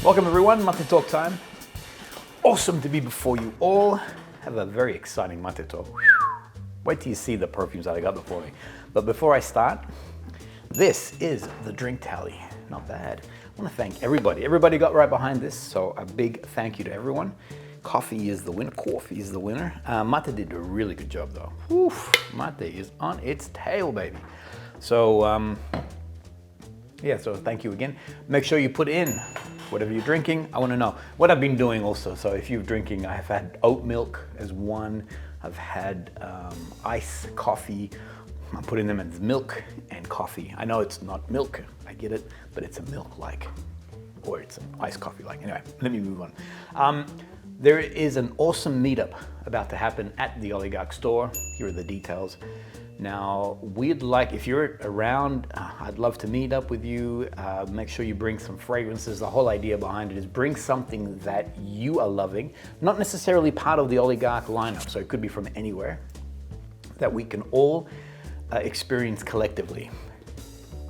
Welcome everyone, Maté Talk time. Awesome to be before you all. Have a very exciting Maté Talk. Wait till you see the perfumes that I got before me. But before I start, this is the drink tally. Not bad. I want to thank everybody. Everybody got right behind this, so a big thank you to everyone. Coffee is the winner. Coffee is the winner. Maté did a really good job though. Oof, Maté is on its tail, baby. So yeah, so thank you again. Make sure you put in whatever you're drinking. I want to know what I've been doing also. So if you're drinking, I've had oat milk as one. I've had ice coffee. I'm putting them as milk and coffee. I know it's not milk, I get it, but it's a milk-like, or it's an iced coffee-like. Anyway, let me move on. There is an awesome meetup about to happen at the Oligarch store. Here are the details. Now, we'd like, if you're around, I'd love to meet up with you. Make sure you bring some fragrances. The whole idea behind it is bring something that you are loving, not necessarily part of the Oligarch lineup, so it could be from anywhere, that we can all experience collectively.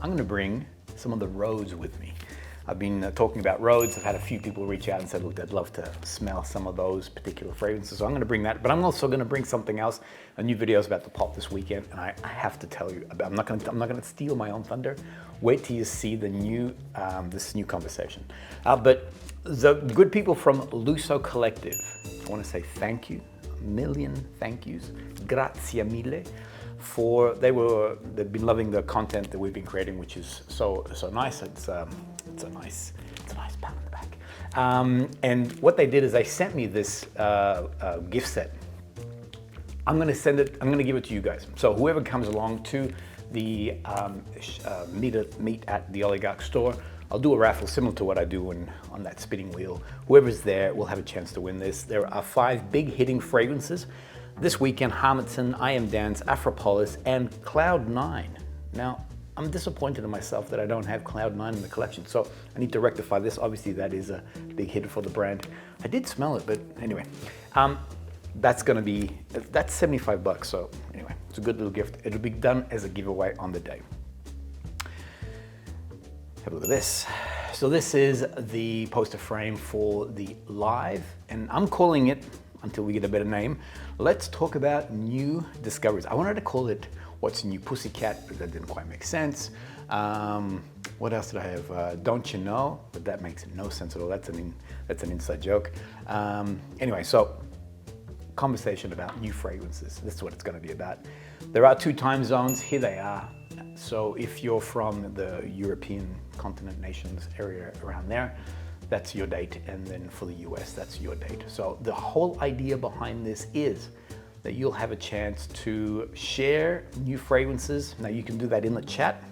I'm gonna bring some of the Rhodes with me. I've been talking about Rhodes. I've had a few people reach out and said, look, I'd love to smell some of those particular fragrances. So I'm gonna bring that, but I'm also gonna bring something else. A new video is about to pop this weekend, and I have to tell you about, I'm not gonna steal my own thunder. Wait till you see the new, this new conversation. But the good people from Luso Collective, I wanna say thank you, a million thank yous, grazie mille. They've been loving the content that we've been creating, which is so nice. It's a nice pat on the back. And what they did is they sent me this gift set. I'm gonna send it. I'm gonna give it to you guys. So whoever comes along to the meet at the Oligarch store, I'll do a raffle similar to what I do on that spinning wheel. Whoever's there will have a chance to win this. There are 5 big hitting fragrances. This weekend, Hamilton, I Am Dance, Afropolis, and Cloud9. Now, I'm disappointed in myself that I don't have Cloud9 in the collection, so I need to rectify this. Obviously, that is a big hit for the brand. I did smell it, but anyway. That's $75, so anyway, it's a good little gift. It'll be done as a giveaway on the day. Have a look at this. So this is the poster frame for the live, and I'm calling it, until we get a better name, let's talk about new discoveries. I wanted to call it What's New Pussycat, but that didn't quite make sense. What else did I have? Don't You Know? But that makes no sense at all. That's an inside joke. Anyway, so conversation about new fragrances. This is what it's gonna be about. There are 2 time zones, here they are. So if you're from the European continent, nations area around there, that's your date, and then for the US, that's your date. So the whole idea behind this is that you'll have a chance to share new fragrances. Now you can do that in the chat,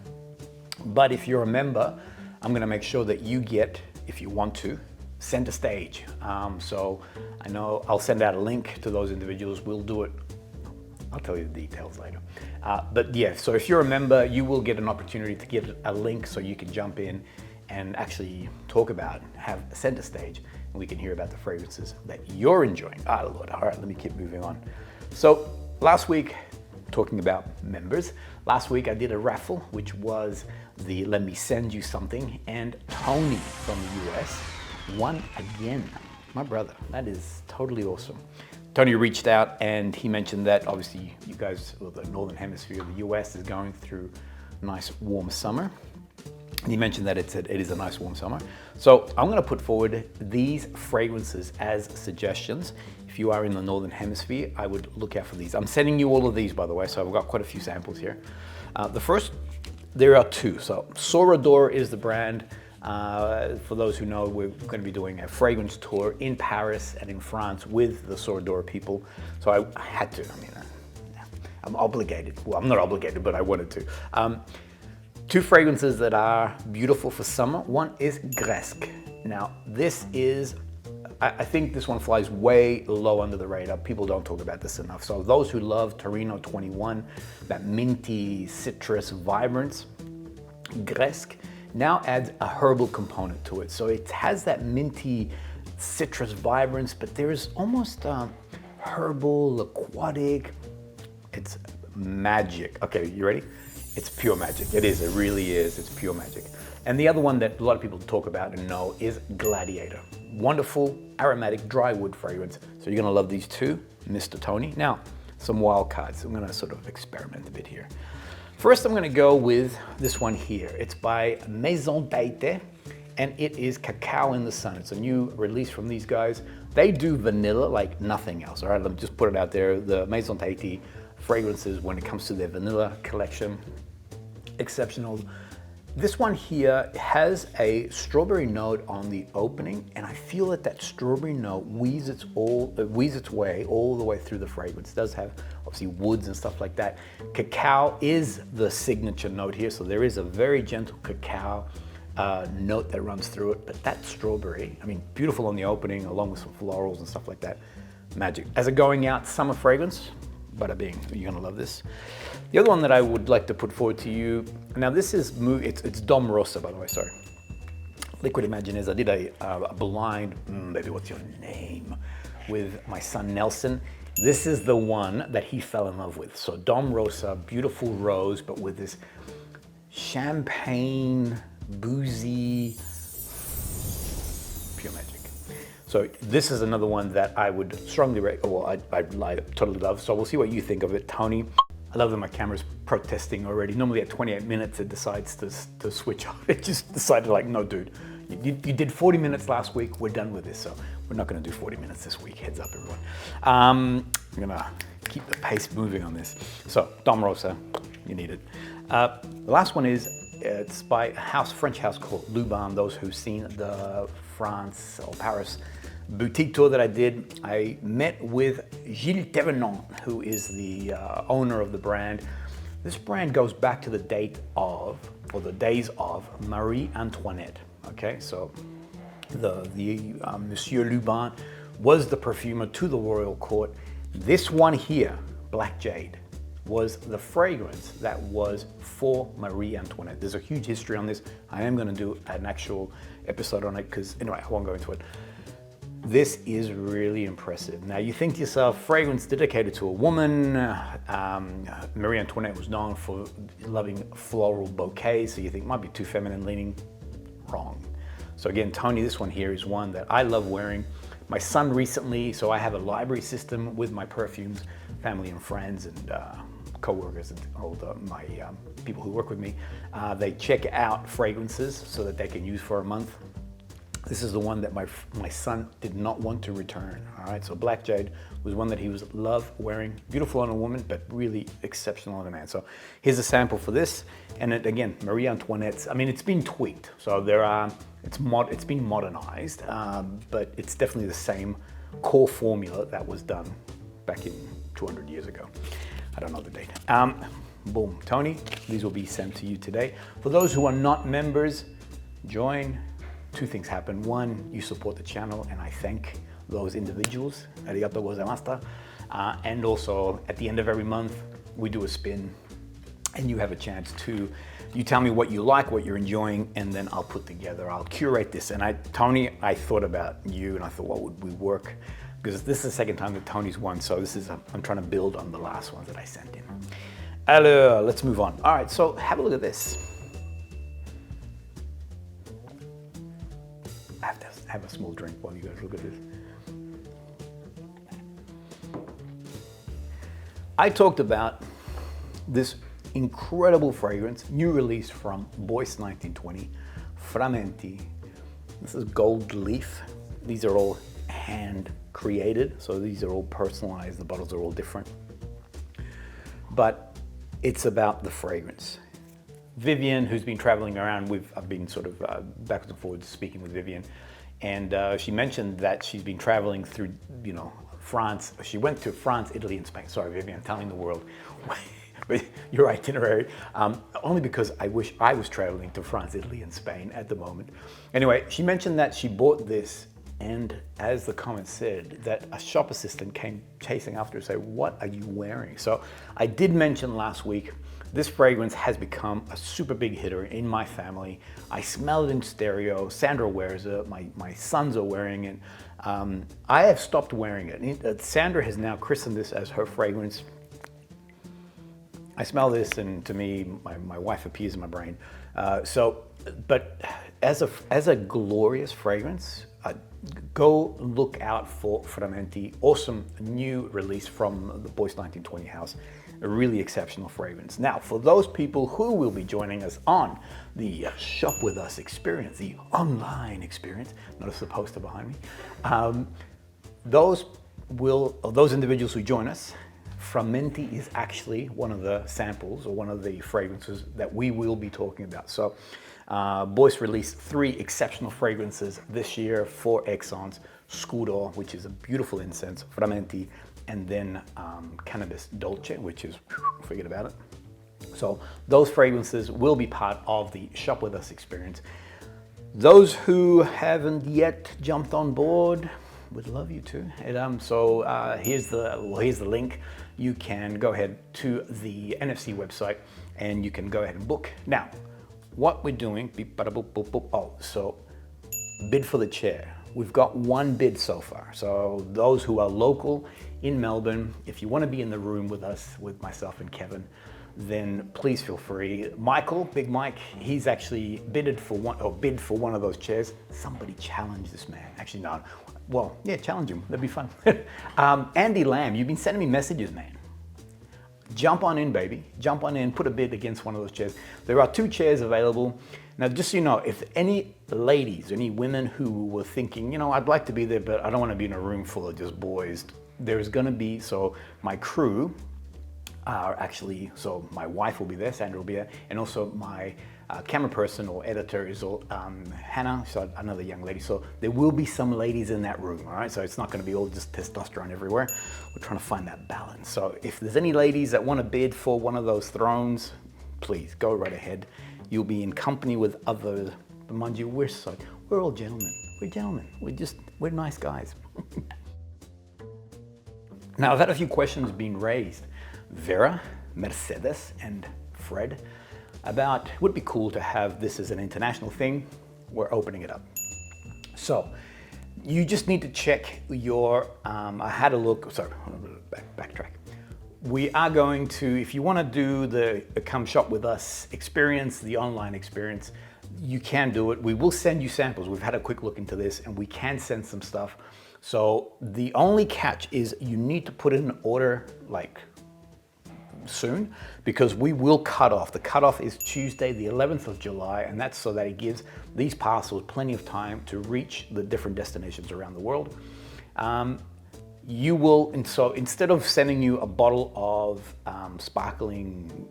but if you're a member, I'm gonna make sure that you get, if you want to, center stage. So I know I'll send out a link to those individuals. We'll do it. I'll tell you the details later. But yeah, so if you're a member, you will get an opportunity to get a link so you can jump in and actually talk about, have a center stage, and we can hear about the fragrances that you're enjoying. Ah, Lord, all right, let me keep moving on. So last week, talking about members, last week I did a raffle, which was the Let Me Send You Something, and Tony from the US won again. My brother, that is totally awesome. Tony reached out and he mentioned that obviously you guys, well, the Northern Hemisphere of the US is going through a nice warm summer. And he mentioned that it is a nice warm summer. So I'm gonna put forward these fragrances as suggestions. If you are in the Northern Hemisphere, I would look out for these. I'm sending you all of these, by the way, so I've got quite a few samples here. The first, there are 2. So Sorador is the brand. For those who know, we're gonna be doing a fragrance tour in Paris and in France with the Sorador people. So I had to, I'm obligated. Well, I'm not obligated, but I wanted to. 2 fragrances that are beautiful for summer. One is Gresque. Now, this is, I think this one flies way low under the radar. People don't talk about this enough. So those who love Torino 21, that minty citrus vibrance, Gresque now adds a herbal component to it. So it has that minty citrus vibrance, but there's almost herbal, aquatic. It's magic. Okay, you ready? It's pure magic. It is, it really is, it's pure magic. And the other one that a lot of people talk about and know is Gladiator. Wonderful, aromatic, dry wood fragrance. So you're gonna love these two, Mr. Tony. Now, some wild cards. I'm gonna sort of experiment a bit here. First, I'm gonna go with this one here. It's by Maison Maté, and it is Cacao in the Sun. It's a new release from these guys. They do vanilla like nothing else, all right? Let me just put it out there. The Maison Maté fragrances, when it comes to their vanilla collection, exceptional. This one here has a strawberry note on the opening, and I feel that that strawberry note weaves its way all the way through the fragrance. It does have obviously woods and stuff like that. Cacao is the signature note here, so there is a very gentle cacao note that runs through it, but that strawberry, I mean, beautiful on the opening, along with some florals and stuff like that. Magic. As a going out summer fragrance, bada bing, you're gonna love this. The other one that I would like to put forward to you, now this is, it's Dom Rosa, by the way, sorry. Liquid Imaginez, I did a blind, baby, what's your name? With my son Nelson. This is the one that he fell in love with. So Dom Rosa, beautiful rose, but with this champagne, boozy, pure magic. So this is another one that I would strongly recommend, well, I totally love. So we'll see what you think of it, Tony. I love that my camera's protesting already. Normally at 28 minutes, it decides to switch off. It just decided like, no, dude, you did 40 minutes last week. We're done with this. So we're not gonna do 40 minutes this week. Heads up, everyone. I'm gonna keep the pace moving on this. So Dom Rosa, you need it. The last one is, it's by a French house called Luban. Those who've seen the France or Paris boutique tour that I did, I met with Gilles Thévenant, who is the owner of the brand. This brand goes back to the date of, or the days of, Marie Antoinette. Okay, so the Monsieur Luban was the perfumer to the royal court. This one here, Black Jade, was the fragrance that was for Marie Antoinette. There's a huge history on this. I am gonna do an actual episode on it because, anyway, I won't go into it. This is really impressive. Now you think to yourself, fragrance dedicated to a woman. Marie Antoinette was known for loving floral bouquets, so you think might be too feminine leaning. Wrong. So again, Tony, this one here is one that I love wearing. My son recently, so I have a library system with my perfumes, family and friends and co-workers and all my people who work with me. They check out fragrances so that they can use for a month. This is the one that my son did not want to return. All right, so Black Jade was one that he was love wearing. Beautiful on a woman, but really exceptional on a man. So here's a sample for this. And it, again, Marie Antoinette's, I mean, it's been tweaked. So it's been modernized, but it's definitely the same core formula that was done back in 200 years ago. I don't know the date. Boom, Tony, these will be sent to you today. For those who are not members, join. Two things happen. One, you support the channel, and I thank those individuals. Arigato gozaimasu. And also, at the end of every month, we do a spin, and you have a chance to, you tell me what you like, what you're enjoying, and then I'll put together, I'll curate this. And Tony, I thought about you, and I thought, what would we work? Because this is the second time that Tony's won, so this is, I'm trying to build on the last ones that I sent in. Alors, let's move on. All right, so have a look at this. I have to have a small drink while you guys look at this. I talked about this incredible fragrance, new release from BOIS 1920, Frammenti. This is gold leaf. These are all hand created, so these are all personalized. The bottles are all different. But it's about the fragrance. Vivian, who's been traveling around, I've been sort of backwards and forwards speaking with Vivian, and she mentioned that she's been traveling through, France. She went to France, Italy, and Spain. Sorry, Vivian, I'm telling the world your itinerary, only because I wish I was traveling to France, Italy, and Spain at the moment. Anyway, she mentioned that she bought this, and as the comment said, that a shop assistant came chasing after her and said, "What are you wearing?" So I did mention last week, this fragrance has become a super big hitter in my family. I smell it in stereo. Sandra wears it. My sons are wearing it. I have stopped wearing it. Sandra has now christened this as her fragrance. I smell this, and to me, my wife appears in my brain. But as a glorious fragrance, go look out for Frammenti. Awesome new release from the BOIS 1920 house. A really exceptional fragrance. Now, for those people who will be joining us on the Shop With Us experience, the online experience, notice the poster behind me, those individuals who join us, Frammenti is actually one of the samples or one of the fragrances that we will be talking about. So BOIS released 3 exceptional fragrances this year, 4 Exons, Scudor, which is a beautiful incense, Frammenti, and then Cannabis Dolce, which is, forget about it. So those fragrances will be part of the Shop With Us experience. Those who haven't yet jumped on board, would love you to. Here's the link. You can go ahead to the NFC website and you can go ahead and book. Now, what we're doing, so bid for the chair. We've got 1 bid so far. So those who are local in Melbourne, if you want to be in the room with us, with myself and Kevin, then please feel free. Michael, Big Mike, he's actually bid for one of those chairs. Somebody challenge this man. Actually, no. Well, yeah, challenge him. That'd be fun. Andy Lamb, you've been sending me messages, man. Jump on in, baby. Jump on in, put a bid against one of those chairs. There are 2 chairs available. Now, just so you know, if any ladies, any women who were thinking, you know, I'd like to be there, but I don't want to be in a room full of just boys, there's going to be, so my crew are actually, so my wife will be there, Sandra will be there, and also my camera person or editor is Hannah, so another young lady. So there will be some ladies in that room, all right? So it's not going to be all just testosterone everywhere. We're trying to find that balance. So if there's any ladies that want to bid for one of those thrones, please go right ahead. You'll be in company with others. But mind you, we're all gentlemen. We're gentlemen. We're nice guys. Now, I've had a few questions being raised. Vera, Mercedes, and Fred about, would it be cool to have this as an international thing? We're opening it up. So you just need to check your, I had a look, sorry, backtrack. We are going to, if you want to do the Come Shop With Us experience, the online experience, you can do it. We will send you samples. We've had a quick look into this and we can send some stuff. So the only catch is you need to put in an order like soon, because we will cut off. The cutoff is Tuesday, the 11th of July, and that's so that it gives these parcels plenty of time to reach the different destinations around the world. You will, and so instead of sending you a bottle of sparkling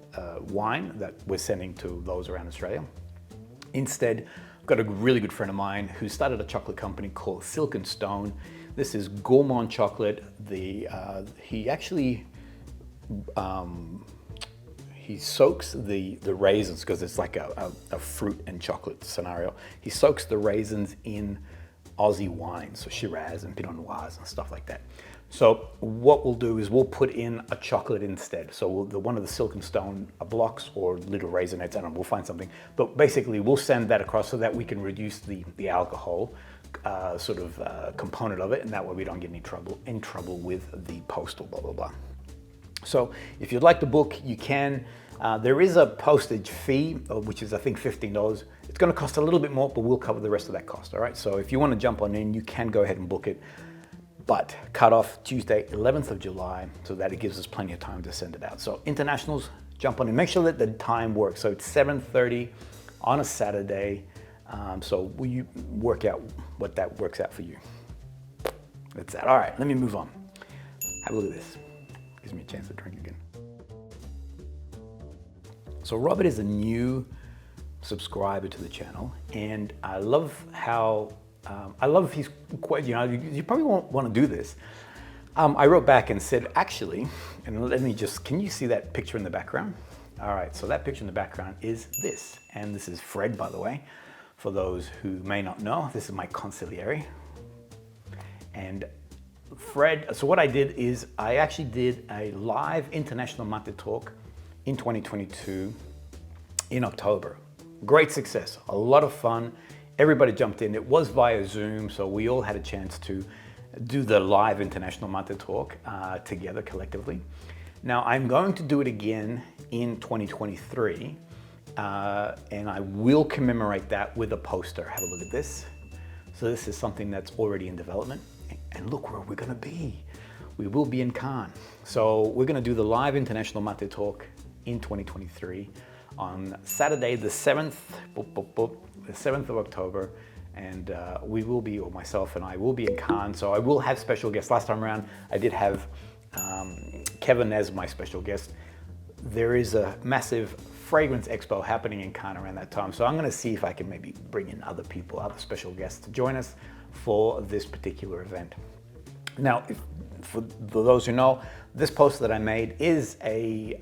wine that we're sending to those around Australia, instead, I've got a really good friend of mine who started a chocolate company called Silk and Stone. This is gourmand chocolate. He actually he soaks the raisins, because it's like a fruit and chocolate scenario. He soaks the raisins in Aussie wines, so Shiraz and Pinot Noirs and stuff like that. So what we'll do is we'll put in a chocolate instead. So one of the Silk and Stone blocks or little raisinettes, I don't know, we'll find something. But basically we'll send that across so that we can reduce the alcohol component of it, and that way we don't get in trouble with the postal, blah, blah, blah. So if you'd like to book, you can. There is a postage fee, which is I think $15. It's going to cost a little bit more, but we'll cover the rest of that cost, all right? So if you want to jump on in, you can go ahead and book it. But cut off Tuesday, 11th of July, so that it gives us plenty of time to send it out. So internationals, jump on in. Make sure that the time works. So it's 7:30 on a Saturday. So will you work out what that works out for you? That's that. All right, let me move on. Have a look at this. Gives me a chance to drink again. So Robert is a new subscriber to the channel, and I love how, I love his, you know, you probably won't want to do this. I wrote back and said, actually, and let me just, can you see that picture in the background? All right, so that picture in the background is this, and this is Fred, by the way. For those who may not know, this is my consigliere. And Fred, so what I did is I actually did a live international Maté talk in 2022 in October. Great success, a lot of fun. Everybody jumped in. It was via Zoom, so we all had a chance to do the live international Maté talk together collectively. Now I'm going to do it again in 2023. And I will commemorate that with a poster. Have a look at this. So this is something that's already in development. And look where we're gonna be. We will be in Cannes. So we're gonna do the live International Maté Talk in 2023 on Saturday, the 7th, the 7th of October. And we will be, or myself and I will be in Cannes. So I will have special guests. Last time around, I did have Kevin as my special guest. There is a massive fragrance expo happening in Cannes around that time. So I'm gonna see if I can maybe bring in other people, other special guests to join us for this particular event. Now, for those who know, this poster that I made is a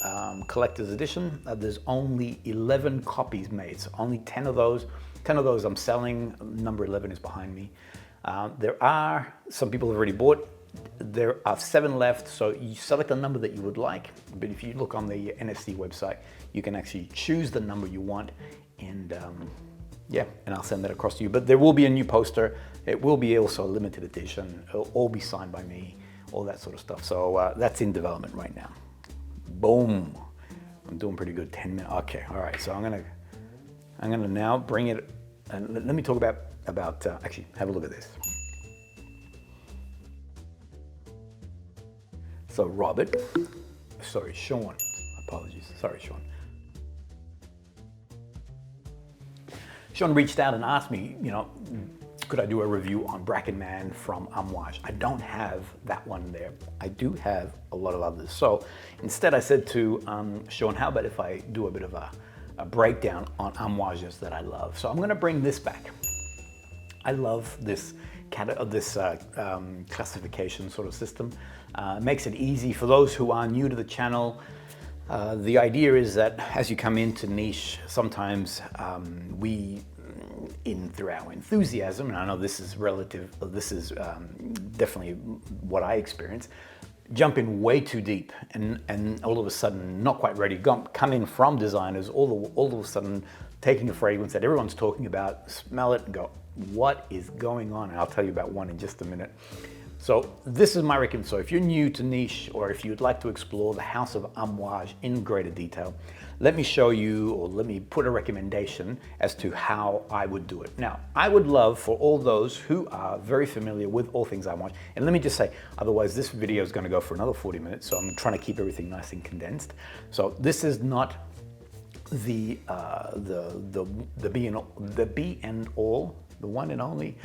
collector's edition. There's only 11 copies made, so only 10 of those. 10 of those I'm selling. Number 11 is behind me. There are some people have already bought. There are 7 left, so you select the number that you would like. But if you look on the NFC website, you can actually choose the number you want, and yeah, and I'll send that across to you. But there will be a new poster. It will be also a limited edition. It'll all be signed by me, all that sort of stuff. So that's in development right now. Boom. I'm doing pretty good. 10 minutes. Okay. All right. So I'm gonna now bring it, and let me talk about actually have a look at this. So Sean, apologies. Sorry, Sean. Sean reached out and asked me, you know, could I do a review on Bracken Man from Amouage? I don't have that one there. I do have a lot of others. So instead I said to Sean, how about if I do a bit of a breakdown on Amouages that I love? So I'm gonna bring this back. I love this classification sort of system. Makes it easy for those who are new to the channel. The idea is that as you come into niche, sometimes through our enthusiasm, and I know this is relative, this is definitely what I experience, jump in way too deep and all of a sudden not quite ready, come in from designers, all of a sudden taking a fragrance that everyone's talking about, smell it and go, what is going on? And I'll tell you about one in just a minute. So this is my recommendation. So if you're new to niche, or if you'd like to explore the house of Amouage in greater detail, let me show you, or let me put a recommendation as to how I would do it. Now, I would love for all those who are very familiar with all things Amouage, and let me just say, otherwise this video is gonna go for another 40 minutes, so I'm trying to keep everything nice and condensed. So this is not the be and all, the one and only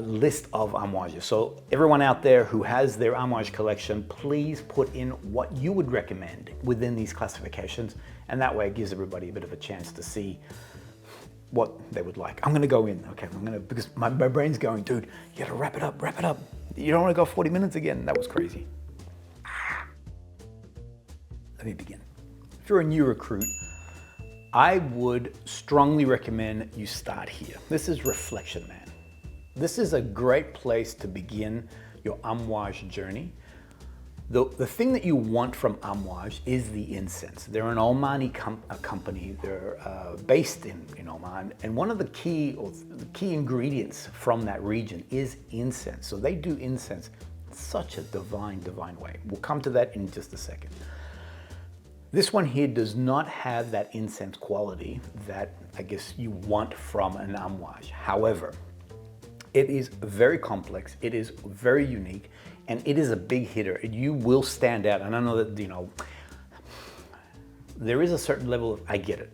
list of Amouages. So everyone out there who has their Amouage collection, please put in what you would recommend within these classifications, and that way it gives everybody a bit of a chance to see what they would like. I'm gonna go in, okay, because my brain's going, dude, you gotta wrap it up. You don't wanna go 40 minutes again. That was crazy. Let me begin. If you're a new recruit, I would strongly recommend you start here. This is Reflection Man. This is a great place to begin your Amouage journey. The thing that you want from Amouage is the incense. They're an Omani company. They're based in Oman, and one of the key ingredients from that region is incense. So they do incense in such a divine way. We'll come to that in just a second. This one here does not have that incense quality that I guess you want from an Amouage. However, it is very complex, it is very unique, and it is a big hitter. You will stand out, and I know that, there is a certain level of, I get it,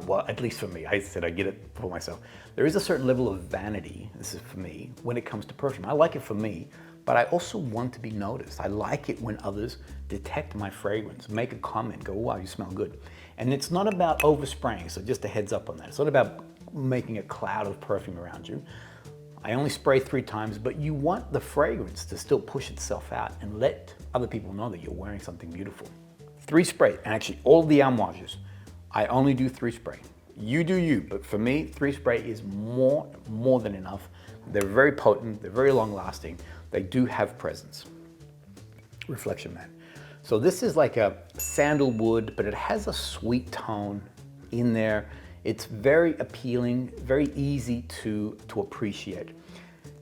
well, at least for me, I said I get it for myself. There is a certain level of vanity, this is for me, when it comes to perfume. I like it for me, but I also want to be noticed. I like it when others detect my fragrance, make a comment, go, wow, you smell good. And it's not about overspraying, so just a heads up on that. It's not about making a cloud of perfume around you. I only spray 3 times, but you want the fragrance to still push itself out and let other people know that you're wearing something beautiful. 3 spray, and actually all the Amouages, I only do 3 spray. You do you, but for me, 3 spray is more than enough. They're very potent, they're very long lasting, they do have presence. Reflection Man. So this is like a sandalwood, but it has a sweet tone in there. It's very appealing, very easy to appreciate.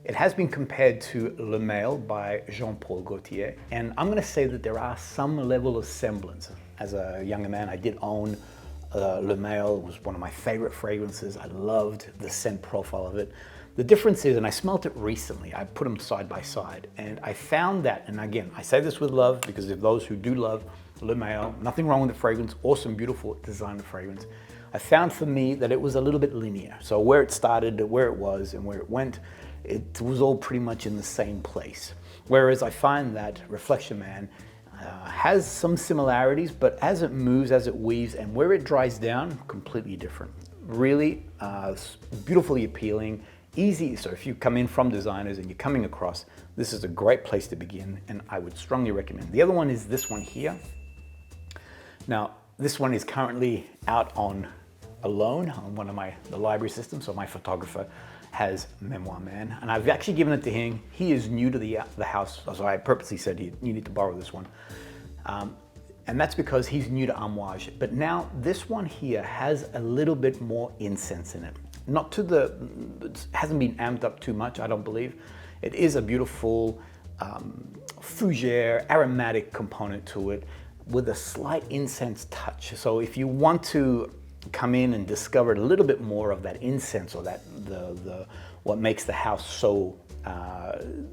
It has been compared to Le Male by Jean-Paul Gaultier, and I'm gonna say that there are some level of semblance. As a younger man, I did own Le Male. It was one of my favorite fragrances. I loved the scent profile of it. The difference is, and I smelt it recently, I put them side by side, and I found that, and again, I say this with love, because of those who do love Le Male, nothing wrong with the fragrance, awesome, beautiful designer fragrance. I found for me that it was a little bit linear. So where it started, where it was, and where it went, it was all pretty much in the same place. Whereas I find that Reflection Man has some similarities, but as it moves, as it weaves, and where it dries down, completely different. Really beautifully appealing, easy. So if you come in from designers and you're coming across, this is a great place to begin, and I would strongly recommend. The other one is this one here. Now, this one is currently out on a loan on one of the library systems, so my photographer has Memoir Man, and I've actually given it to him. He is new to the house, so I purposely said you need to borrow this one. And that's because he's new to Amouage. But now this one here has a little bit more incense in it. Not to it hasn't been amped up too much, I don't believe. It is a beautiful fougere, aromatic component to it with a slight incense touch. So if you want to come in and discover a little bit more of that incense, or that what makes the house so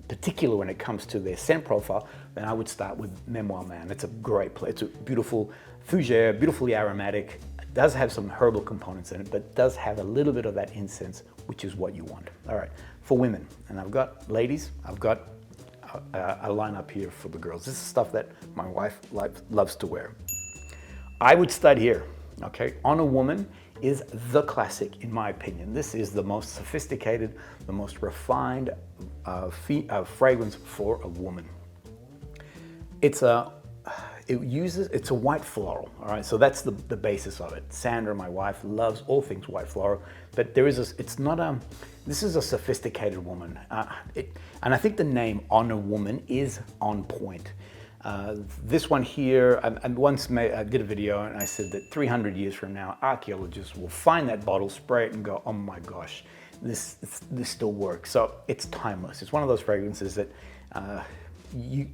particular when it comes to their scent profile, then I would start with Memoir Man. It's a great place. It's a beautiful fougere, beautifully aromatic. It does have some herbal components in it, but does have a little bit of that incense, which is what you want. All right, for women, and I've got ladies, I've got a lineup here for the girls. This is stuff that my wife loves to wear. I would start here. Okay, On a Woman is the classic, in my opinion. This is the most sophisticated, the most refined fragrance for a woman. It's a white floral, all right? So that's the basis of it. Sandra, my wife, loves all things white floral, but this is a sophisticated woman. And I think the name On a Woman is on point. This one here, I once did a video and I said that 300 years from now, archaeologists will find that bottle, spray it and go, oh my gosh, this still works. So it's timeless. It's one of those fragrances that you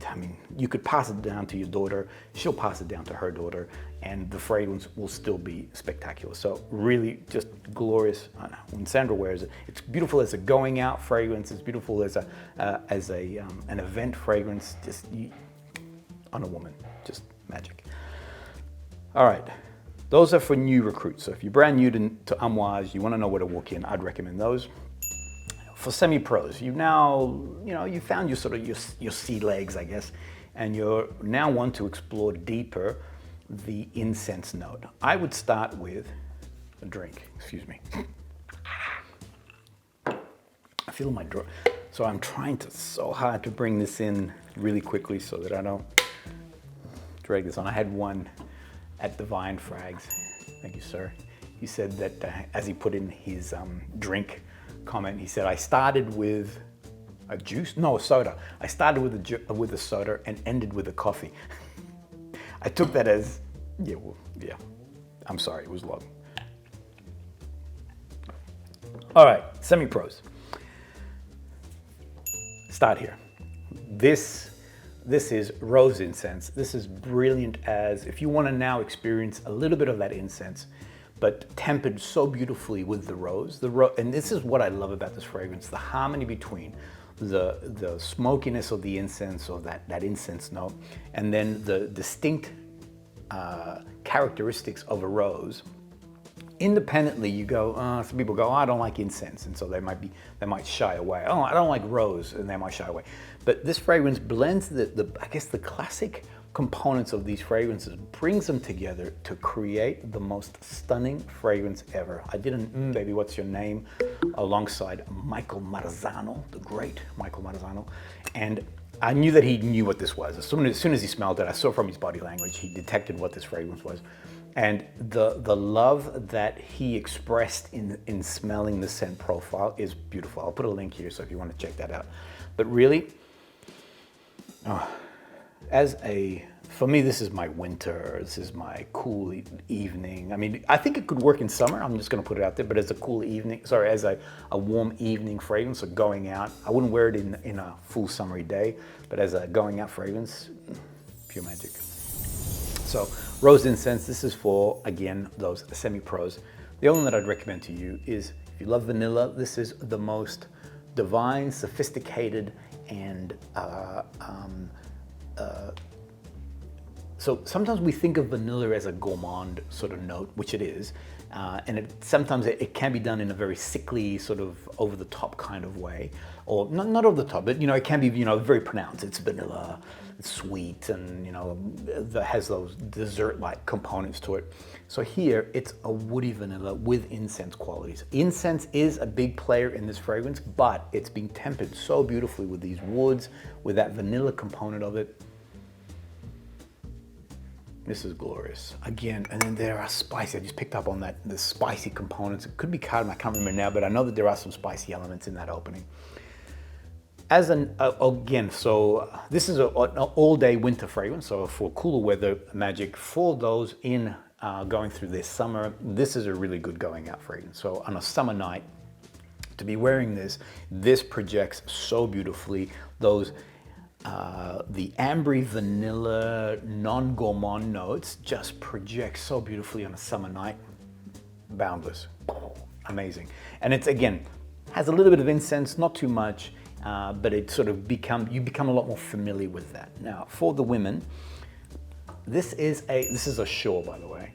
could pass it down to your daughter, she'll pass it down to her daughter, and the fragrance will still be spectacular. So really just glorious. When Sandra wears it, it's beautiful as a going out fragrance. It's beautiful as an event fragrance. On a Woman, just magic. All right, those are for new recruits. So if you're brand new to Amouage, you want to know where to walk in, I'd recommend those. For semi-pros, you found your sea legs, I guess, and you now want to explore deeper the incense note. I would start with a drink. Excuse me. I feel my throat, so I'm trying so hard to bring this in really quickly so that I don't drag this on. I had one at Divine Frags. Thank you, sir. He said that as he put in his drink comment, he said, I started with a soda. I started with a soda and ended with a coffee. I took that as, yeah, I'm sorry, it was long. All right, semi-pros. Start here. This is rose incense. This is brilliant as if you want to now experience a little bit of that incense, but tempered so beautifully with the rose. And this is what I love about this fragrance, the harmony between the smokiness of the incense, or that incense note, and then the distinct characteristics of a rose. Independently, you go, some people go, oh, I don't like incense, and so they might shy away. Oh, I don't like rose, and they might shy away. But this fragrance blends I guess the classic components of these fragrances, brings them together to create the most stunning fragrance ever. I did an Baby What's Your Name alongside Michael Marzano, the great Michael Marzano, and I knew that he knew what this was. As soon as he smelled it, I saw from his body language, he detected what this fragrance was. And the love that he expressed in smelling the scent profile is beautiful. I'll put a link here so if you want to check that out. But really, as a For me, this is my winter. This is my cool evening. I mean, I think it could work in summer. I'm just going to put it out there. But as a cool evening, sorry, as a warm evening fragrance, or going out. I wouldn't wear it in a full summery day, but as a going out fragrance, pure magic. So rose incense. This is for, again, those semi-pros. The only one that I'd recommend to you is, if you love vanilla, this is the most divine, sophisticated, and so sometimes we think of vanilla as a gourmand sort of note, which it is, and sometimes it can be done in a very sickly, sort of over-the-top kind of way, or not over the top, but it can be very pronounced. It's vanilla, it's sweet, and that has those dessert-like components to it. So here it's a woody vanilla with incense qualities. Incense is a big player in this fragrance, but it's being tempered so beautifully with these woods, with that vanilla component of it. This is glorious. Again, and then there are spicy. I just picked up on that, the spicy components. It could be cardamom, I can't remember now, but I know that there are some spicy elements in that opening. As again, so this is an all-day winter fragrance, so for cooler weather magic, for those in going through this summer, this is a really good going out fragrance. So on a summer night, to be wearing this projects so beautifully those the ambery vanilla non-gourmand notes just project so beautifully on a summer night. Boundless, amazing. And it's, again, has a little bit of incense, not too much, but it sort of you become a lot more familiar with that. Now for the women, this is ASHORE, by the way.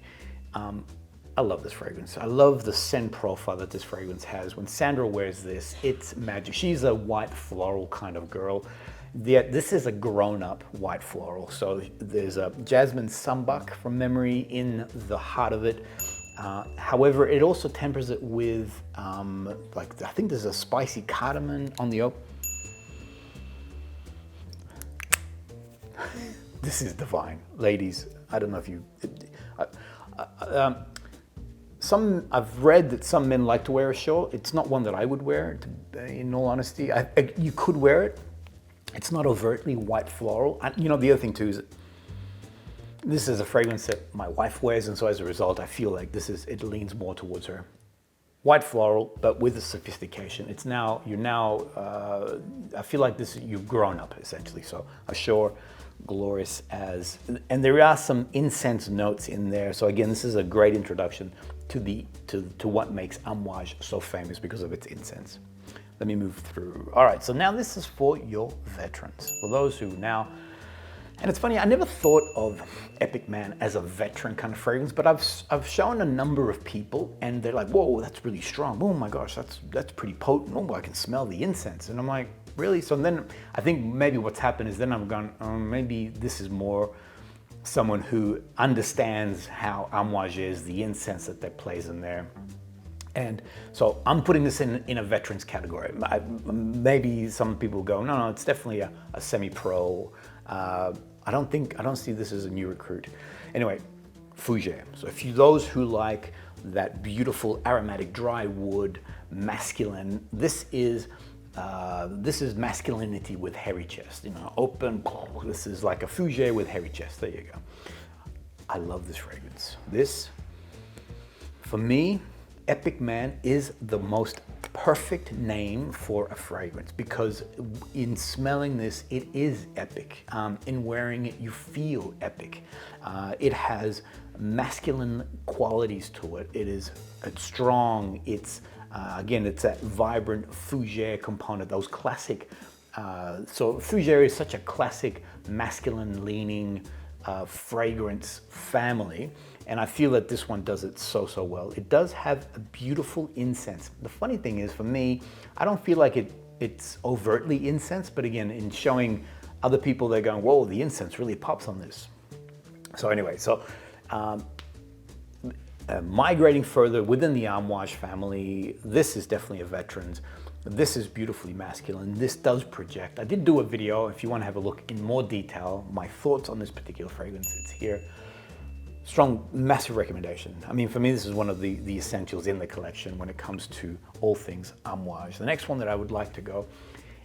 I love this fragrance. I love the scent profile that this fragrance has. When Sandra wears this, it's magic. She's a white floral kind of girl. Yet this is a grown-up white floral. So there's a jasmine sambac from memory in the heart of it. However, it also tempers it with, I think there's a spicy cardamom on the This is divine. Ladies, I don't know if you... I've read that some men like to wear ASHORE. It's not one that I would wear, in all honesty. You could wear it. It's not overtly white floral. And the other thing too is this is a fragrance that my wife wears, and so as a result, I feel like it leans more towards her. White floral, but with the sophistication. I feel like you've grown up essentially. So ASHORE, glorious as, and there are some incense notes in there. So again, this is a great introduction to what makes Amouage so famous because of its incense. Let me move through. All right, so now this is for your veterans. For those who now, and it's funny, I never thought of Epic Man as a veteran kind of fragrance, but I've shown a number of people and they're like, whoa, that's really strong. Oh my gosh, that's pretty potent. Oh, I can smell the incense. And I'm like, really? So then I think maybe what's happened is then I've gone, maybe this is more someone who understands how Amouage is, the incense that plays in there. And so I'm putting this in a veterans category. Maybe some people go, no, it's definitely a semi-pro. I don't see this as a new recruit. Anyway, Fougère. So those who like that beautiful aromatic dry wood, masculine, this is masculinity with hairy chest, open. This is like a Fougère with hairy chest. There you go. I love this fragrance. This, for me, Epic Man is the most perfect name for a fragrance because in smelling this, it is epic. In wearing it, you feel epic. It has masculine qualities to it. It's strong. Again, it's that vibrant Fougère component, those classic. So Fougère is such a classic masculine leaning fragrance family. And I feel that this one does it so well. It does have a beautiful incense. The funny thing is, for me, I don't feel like it's overtly incense, but again, in showing other people, they're going, whoa, the incense really pops on this. So anyway, migrating further within the Amouage family, this is definitely a veteran's. This is beautifully masculine. This does project. I did do a video, if you want to have a look in more detail, my thoughts on this particular fragrance, it's here. Strong, massive recommendation. I mean, for me, this is one of the essentials in the collection when it comes to all things Amouage. The next one that I would like to go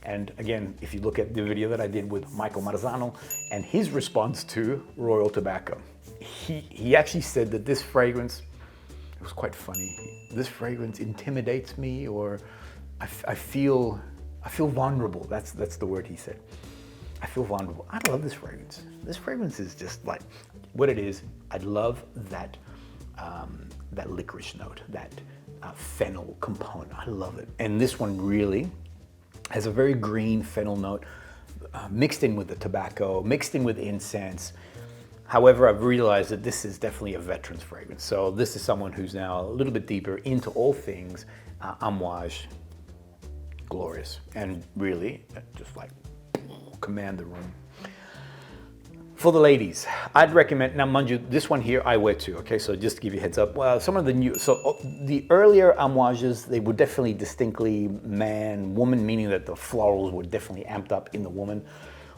And again, if you look at the video that I did with Michael Marzano and his response to Royal Tobacco, he actually said that this fragrance, it was quite funny, this fragrance intimidates me, or I feel vulnerable. That's the word he said. I feel vulnerable. I love this fragrance. This fragrance is just like what it is. I love that that licorice note, that fennel component. I love it. And this one really has a very green fennel note mixed in with the tobacco, mixed in with incense. However, I've realized that this is definitely a veteran's fragrance. So this is someone who's now a little bit deeper into all things Amouage, glorious, and really just like command the room. For the ladies, I'd recommend, now mind you, this one here I wear too, okay? So just to give you a heads up, well, some of the new, so the earlier Amouages, they were definitely distinctly man, woman, meaning that the florals were definitely amped up in the woman,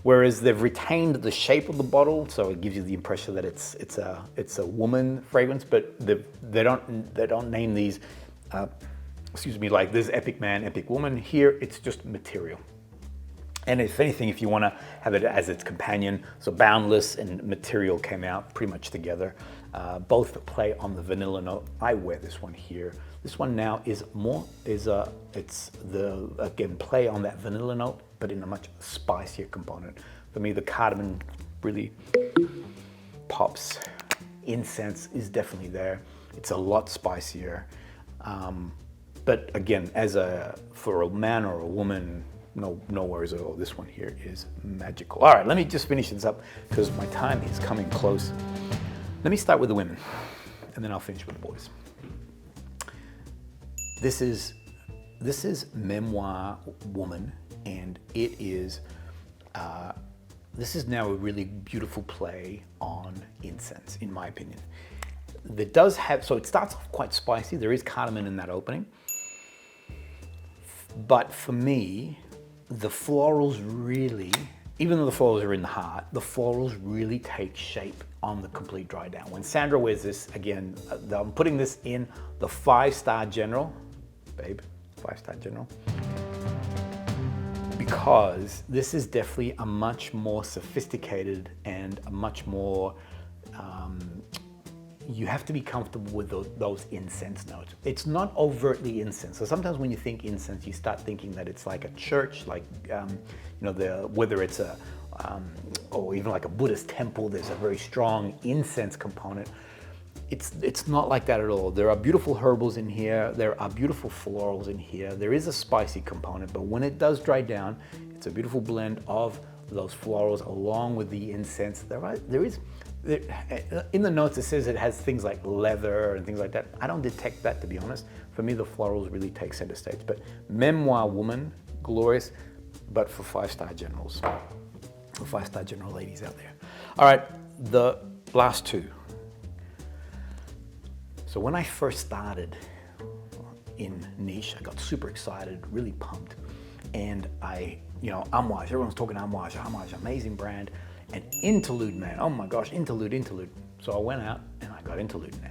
whereas they've retained the shape of the bottle, so it gives you the impression that it's a woman fragrance, but they don't name these, excuse me, like this Epic Man, Epic Woman. Here, it's just material. And if anything, if you want to have it as its companion, so Boundless and Material came out pretty much together. Both play on the vanilla note. I wear this one here. This one now is more, it's the, again, play on that vanilla note, but in a much spicier component. For me, the cardamom really pops. Incense is definitely there. It's a lot spicier. But again, for a man or a woman, no worries at all. This one here is magical. All right, let me just finish this up because my time is coming close. Let me start with the women and then I'll finish with the boys. This is Memoir Woman, and it is, this is now a really beautiful play on incense, in my opinion. That does have, so it starts off quite spicy. There is cardamom in that opening. But for me, the florals really, even though the florals are in the heart, the florals really take shape on the complete dry down. When Sandra wears this, again, I'm putting this in the 5-star general, babe, 5-star general, because this is definitely a much more sophisticated and a much more, you have to be comfortable with those incense notes. It's not overtly incense. So sometimes when you think incense, you start thinking that it's like a church, like, whether it's or even like a Buddhist temple, there's a very strong incense component. It's not like that at all. There are beautiful herbals in here. There are beautiful florals in here. There is a spicy component, but when it does dry down, it's a beautiful blend of those florals along with the incense. In the notes it says it has things like leather and things like that. I don't detect that, to be honest. For me, the florals really take center stage. But Memoir Woman, glorious, but for 5-star generals, for 5-star general ladies out there. All right, the last two. So when I first started in niche, I got super excited, really pumped, and Amouage, everyone's talking Amouage, amazing brand. And Interlude Man, oh my gosh, Interlude. So I went out and I got Interlude now.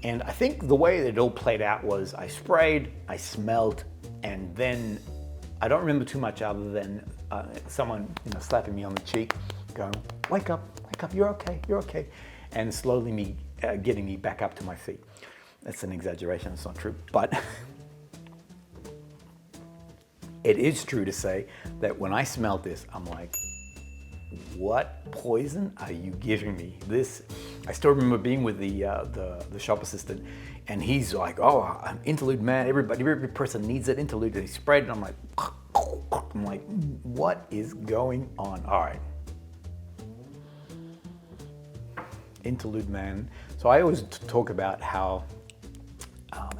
And I think the way that it all played out was I sprayed, I smelled, and then I don't remember too much other than someone slapping me on the cheek, going, wake up, you're okay. And slowly getting me back up to my feet. That's an exaggeration, it's not true. But it is true to say that when I smelled this, I'm like, what poison are you giving me? This, I still remember being with the shop assistant, and he's like, oh, I'm Interlude Man, every person needs that Interlude, and he sprayed it, and I'm like, what is going on? All right. Interlude Man. So I always talk about how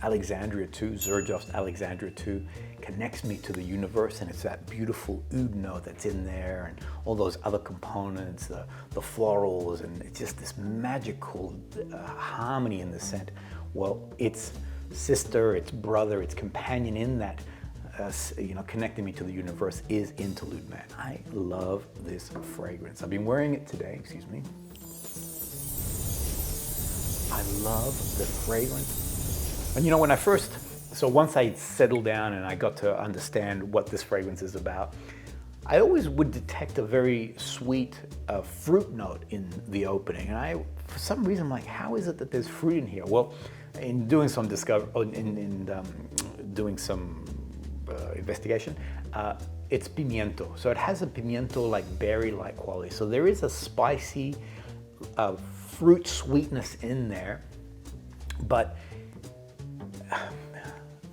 Alexandria 2, Xerjoff's Alexandria 2, connects me to the universe, and it's that beautiful oud note that's in there and all those other components, the florals, and it's just this magical harmony in the scent. Well, its sister, its brother, its companion in that, connecting me to the universe is Interlude Man. I love this fragrance. I've been wearing it today, excuse me. I love the fragrance. And when I first So once I settled down and I got to understand what this fragrance is about, I always would detect a very sweet fruit note in the opening. And for some reason, I'm like, how is it that there's fruit in here? Well, in doing some investigation, it's pimiento. So it has a pimiento like berry-like quality. So there is a spicy fruit sweetness in there, but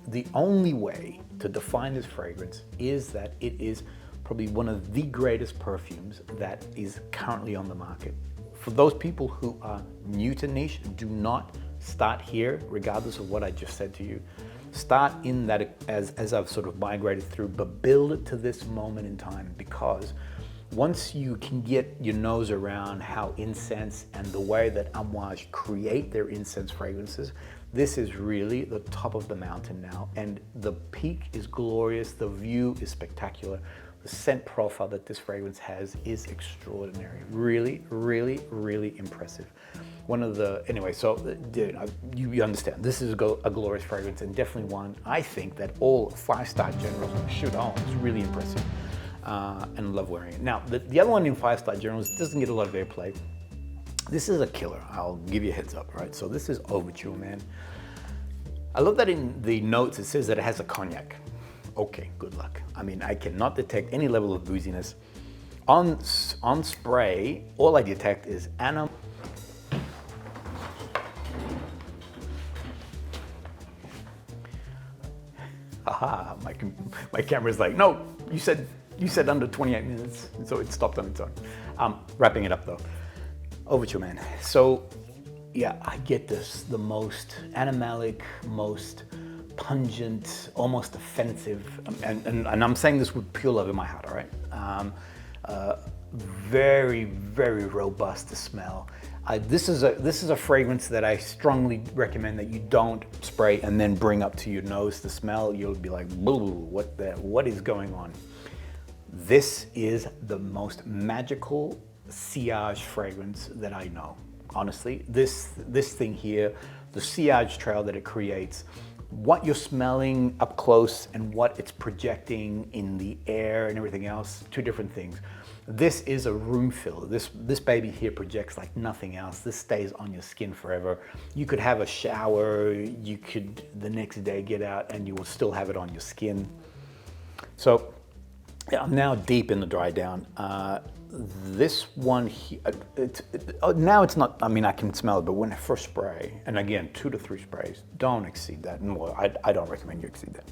the only way to define this fragrance is that it is probably one of the greatest perfumes that is currently on the market. For those people who are new to niche, do not start here, regardless of what I just said to you. Start in that as I've sort of migrated through, but build it to this moment in time, because once you can get your nose around how incense and the way that Amouage create their incense fragrances, this is really the top of the mountain now. And the peak is glorious, the view is spectacular. The scent profile that this fragrance has is extraordinary. Really, really, really impressive. Anyway, so dude, you understand, this is a glorious fragrance, and definitely one I think that all 5-star generals should own. It's really impressive, and love wearing it. Now, the other one in 5-star generals doesn't get a lot of airplay. This is a killer, I'll give you a heads up, right? So this is OVERTURE MAN. I love that in the notes it says that it has a cognac. Okay, good luck. I mean, I cannot detect any level of booziness. On spray, all I detect is Haha, my camera's like, no, you said under 28 minutes, so it stopped on its own. Wrapping it up though. OVERTURE MAN. So yeah, I get this, the most animalic, most pungent, almost offensive, and I'm saying this with pure love in my heart, all right? Very, very robust to smell. This is a fragrance that I strongly recommend that you don't spray and then bring up to your nose to smell. You'll be like, boo, what is going on? This is the most magical sillage fragrance that I know. Honestly, this thing here, the sillage trail that it creates, what you're smelling up close and what it's projecting in the air and everything else, two different things. This is a room filler. This baby here projects like nothing else. This stays on your skin forever. You could have a shower, you could the next day get out and you will still have it on your skin. So yeah, I'm now deep in the dry down. This one here, now it's not, I mean, I can smell it, but when I first spray, and again, 2 to 3 sprays, don't exceed that. No, I don't recommend you exceed that.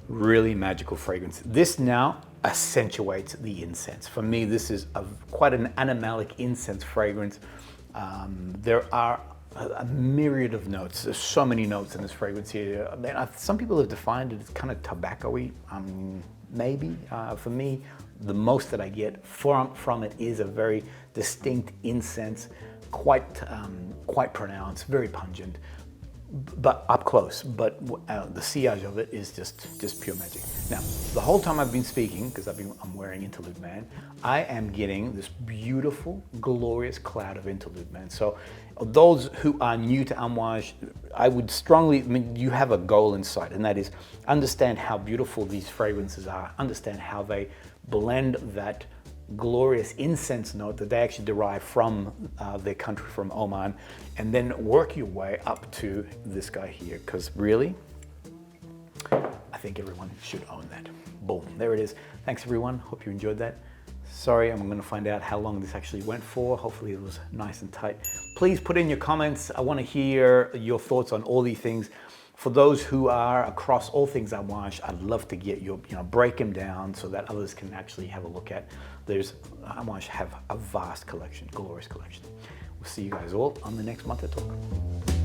Really magical fragrance. This now accentuates the incense. For me, this is quite an animalic incense fragrance. There are a myriad of notes. There's so many notes in this fragrance here. I mean, some people have defined it as kind of tobacco-y. Maybe. For me, the most that I get from it is a very distinct incense, quite pronounced, very pungent, but up close. But the sillage of it is just pure magic. Now, the whole time I've been speaking, because I'm wearing INTERLUDE MAN, I am getting this beautiful, glorious cloud of INTERLUDE MAN. So those who are new to Amouage, I would strongly, I mean, you have a goal in sight, and that is understand how beautiful these fragrances are, understand how they blend that glorious incense note that they actually derive from their country, from Oman, and then work your way up to this guy here, because really, I think everyone should own that. Boom, there it is. Thanks everyone, hope you enjoyed that. Sorry, I'm gonna find out how long this actually went for. Hopefully it was nice and tight. Please put in your comments. I wanna hear your thoughts on all these things. For those who are across all things Amouage, I'd love to get your, break them down so that others can actually have a look at. Amouage have a vast collection, glorious collection. We'll see you guys all on the next Maté Talk.